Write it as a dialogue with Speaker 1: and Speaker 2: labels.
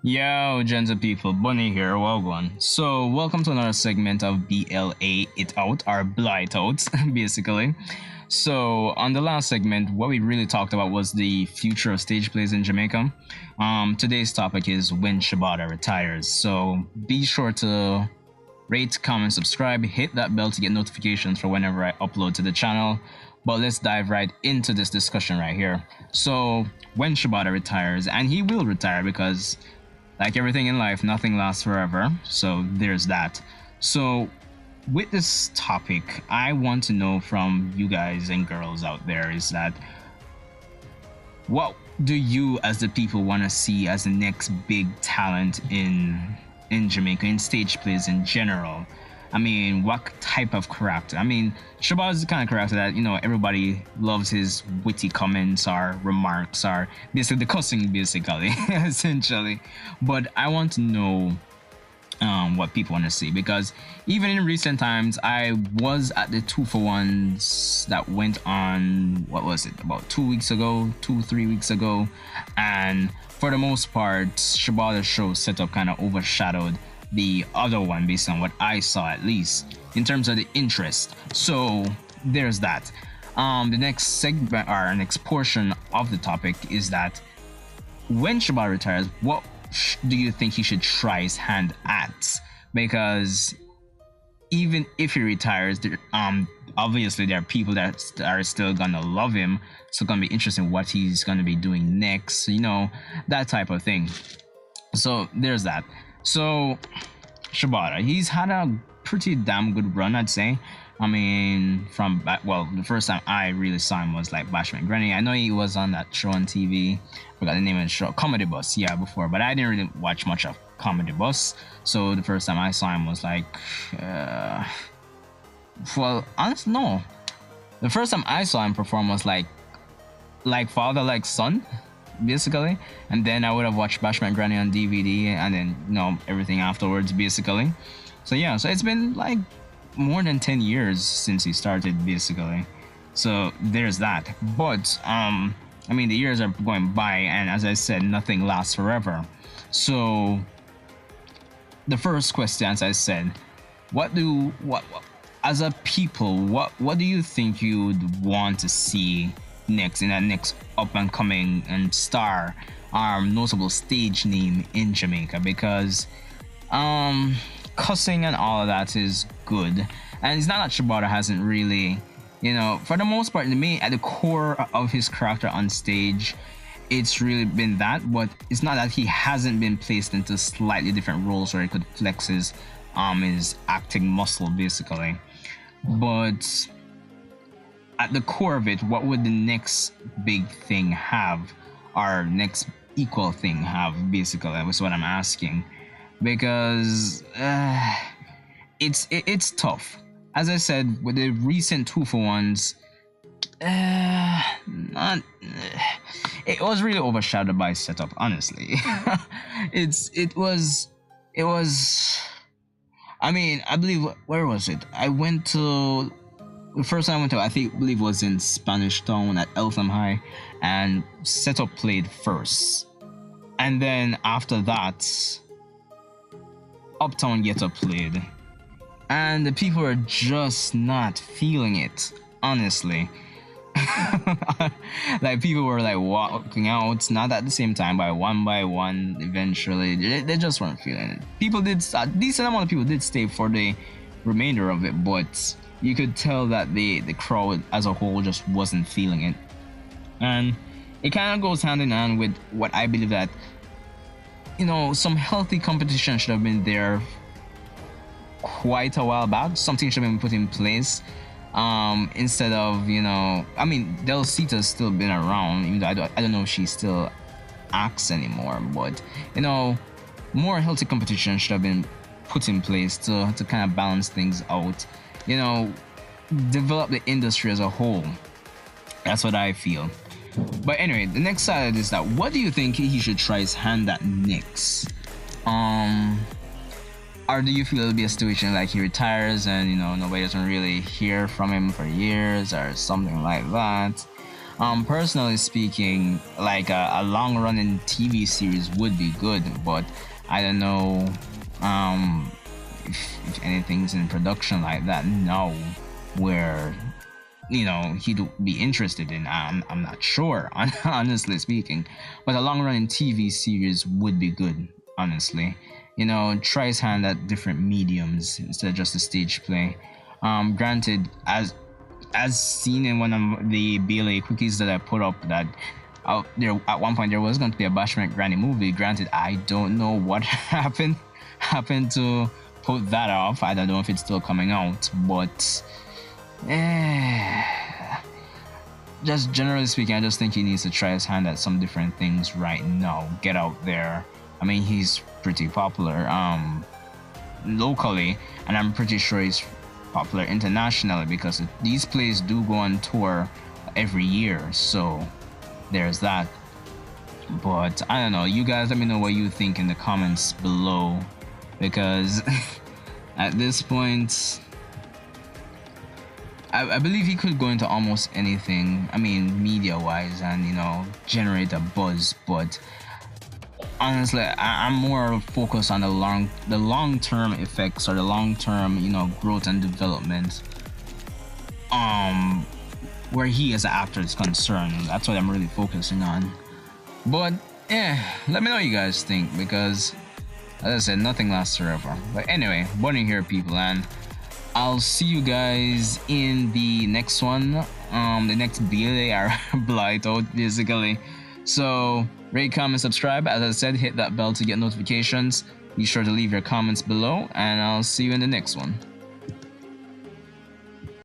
Speaker 1: Yo, gentle people, Bunny here, welcome. So, welcome to another segment of BLA It Out, or Blight Out, basically. So, on the last segment, what we really talked about was the future of stage plays in Jamaica. Today's topic is when Shebada retires. So, be sure to rate, comment, subscribe, hit that bell to get notifications for whenever I upload to the channel. But let's dive right into this discussion right here. So, when Shibata retires, and he will retire because, like everything in life, nothing lasts forever. So, there's that. So, with this topic, I want to know from you guys and girls out there is that what do you, as the people, want to see as the next big talent in Jamaica, in stage plays in general? I mean, what type of character? I mean, Shebada is the kind of character that, everybody loves his witty comments or remarks or basically the cussing, basically, essentially. But I want to know what people want to see, because even in recent times, I was at the 2 for 1s that went on, what was it, about 2 weeks ago, 3 weeks ago, and for the most part, Shibata's show setup kind of overshadowed the other one based on what I saw, at least in terms of the interest. So there's that. The next segment, or next portion of the topic, is that when Shibata retires, what do you think he should try his hand at? Because even if he retires, obviously there are people that are still gonna love him, so it's gonna be interesting what he's gonna be doing next, that type of thing. So there's that. So Shibata, he's had a pretty damn good run, I'd say. I mean, from back, well, the first time I really saw him was like Bashman Granny. I know he was on that show on TV. Forgot the name of the show, Comedy Bus. Yeah, before, but I didn't really watch much of Comedy Bus. So the first time I saw him was like, well, honestly, no. The first time I saw him perform was like father, like son, basically. And then I would have watched Bashman Granny on DVD, and then everything afterwards, basically. So yeah, so it's been like more than 10 years since he started, basically. So there's that. But I mean, the years are going by, and as I said, nothing lasts forever. So the first question, as I said, what as a people, what do you think you'd want to see next in that next up and coming and star, notable stage name in Jamaica? Because cussing and all of that is good, and it's not that Shibata hasn't really, for the most part, at the core of his character on stage, it's really been that. But it's not that he hasn't been placed into slightly different roles where he could flex his acting muscle, basically. But at the core of it, what would the next big thing have, or next equal thing have, basically? That's what I'm asking, because it's tough. As I said, with the recent 2 for 1s, not it was really overshadowed by setup, honestly. it was I mean, I believe, where was it? The first time I went to, I believe was in Spanish Town at Eltham High, and setup played first, and then after that Uptown Ghetto played, and the people were just not feeling it, honestly. Like, people were like walking out, not at the same time, by one eventually. They just weren't feeling it. People did, a decent amount of people did stay for the remainder of it, but you could tell that the crowd as a whole just wasn't feeling it. And it kind of goes hand in hand with what I believe, that some healthy competition should have been there quite a while back. Something should have been put in place, instead of, I mean, Del Cita's still been around, even though I don't know if she still acts anymore, but more healthy competition should have been put in place to kind of balance things out, develop the industry as a whole. That's what I feel. But anyway, the next side is that, what do you think he should try his hand at next? Or do you feel it'll be a situation like he retires and nobody doesn't really hear from him for years, or something like that? Personally speaking, like a long running TV series would be good, but I don't know if anything's in production like that now where he'd be interested in. I'm not sure, honestly speaking, but a long running TV series would be good, honestly. Try his hand at different mediums instead of just a stage play. Granted, as seen in one of the BLA quickies that I put up, that out there at one point there was going to be a Bashment Granny movie. Granted, I don't know what happened to put that off. I don't know if it's still coming out, but just generally speaking, I just think he needs to try his hand at some different things right now. Get out there. I mean, he's pretty popular locally, and I'm pretty sure he's popular internationally because these plays do go on tour every year, so there's that. But I don't know, you guys let me know what you think in the comments below, because at this point I believe he could go into almost anything, I mean media wise, and generate a buzz. But honestly, I'm more focused on the long term effects, or the long term growth and development where he as an actor is concerned. That's what I'm really focusing on. But let me know what you guys think, because as I said, nothing lasts forever. But anyway, Bunny here, people, and I'll see you guys in the next one, the next BLA or blight out, basically. So rate, comment, subscribe. As I said, hit that bell to get notifications. Be sure to leave your comments below, and I'll see you in the next one.